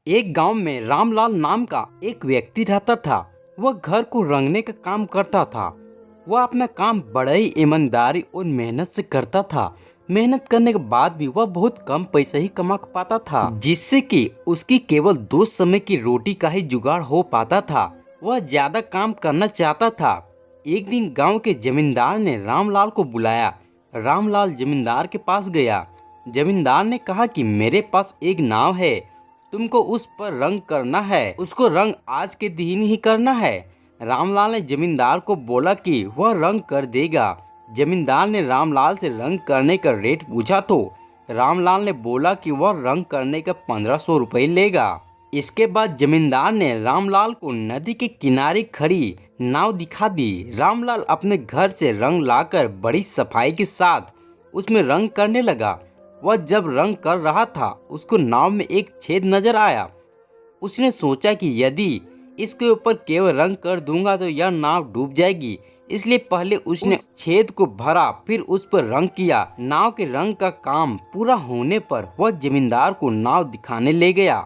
एक गांव में रामलाल नाम का एक व्यक्ति रहता था। वह घर को रंगने का काम करता था। वह अपना काम बड़े ही ईमानदारी और मेहनत से करता था। मेहनत करने के बाद भी वह बहुत कम पैसा ही कमा पाता था, जिससे कि उसकी केवल 2 समय की रोटी का ही जुगाड़ हो पाता था। वह ज्यादा काम करना चाहता था। एक दिन गांव के जमींदार ने रामलाल को बुलाया। रामलाल जमींदार के पास गया। जमींदार ने कहा कि मेरे पास एक नाव है, तुमको उस पर रंग करना है। उसको रंग आज के दिन ही करना है। रामलाल ने जमींदार को बोला कि वह रंग कर देगा। जमींदार ने रामलाल से रंग करने का रेट पूछा तो रामलाल ने बोला कि वह रंग करने का 1500 रुपये लेगा। इसके बाद जमींदार ने रामलाल को नदी के किनारे खड़ी नाव दिखा दी। रामलाल अपने घर से रंग लाकर बड़ी सफाई के साथ उसमें रंग करने लगा। वह जब रंग कर रहा था, उसको नाव में एक छेद नजर आया। उसने सोचा कि यदि इसके ऊपर केवल रंग कर दूंगा तो यह नाव डूब जाएगी, इसलिए पहले उसने उस छेद को भरा, फिर उस पर रंग किया। नाव के रंग का काम पूरा होने पर वह जमींदार को नाव दिखाने ले गया।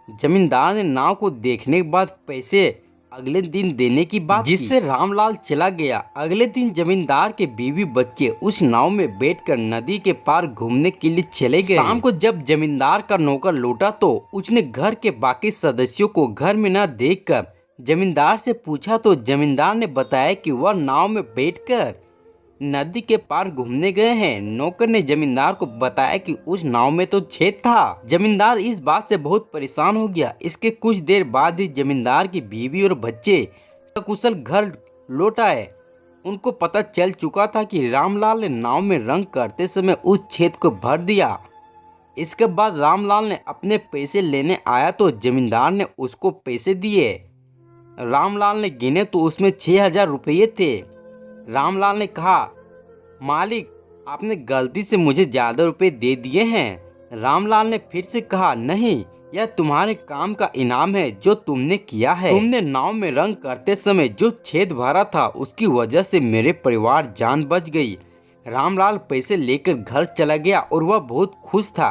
जमींदार ने नाव को देखने के बाद पैसे अगले दिन देने की बात की, जिससे रामलाल चला गया। अगले दिन जमींदार के बीवी बच्चे उस नाव में बैठकर नदी के पार घूमने के लिए चले गए। शाम को जब जमींदार का नौकर लौटा तो उसने घर के बाकी सदस्यों को घर में न देखकर जमींदार से पूछा तो जमींदार ने बताया कि वह नाव में बैठकर नदी के पार घूमने गए हैं। नौकर ने जमींदार को बताया कि उस नाव में तो छेद था। जमींदार इस बात से बहुत परेशान हो गया। इसके कुछ देर बाद ही जमींदार की बीवी और बच्चे सकुशल घर लौट आए। उनको पता चल चुका था कि रामलाल ने नाव में रंग करते समय उस छेद को भर दिया। इसके बाद रामलाल ने अपने पैसे लेने आया तो जमींदार ने उसको पैसे दिए। रामलाल ने गिने तो उसमें 6000 रुपये थे। रामलाल ने कहा, मालिक, आपने गलती से मुझे ज़्यादा रुपए दे दिए हैं। रामलाल ने फिर से कहा, नहीं, यह तुम्हारे काम का इनाम है जो तुमने किया है। तुमने नाव में रंग करते समय जो छेद भरा था, उसकी वजह से मेरे परिवार जान बच गई। रामलाल पैसे लेकर घर चला गया और वह बहुत खुश था।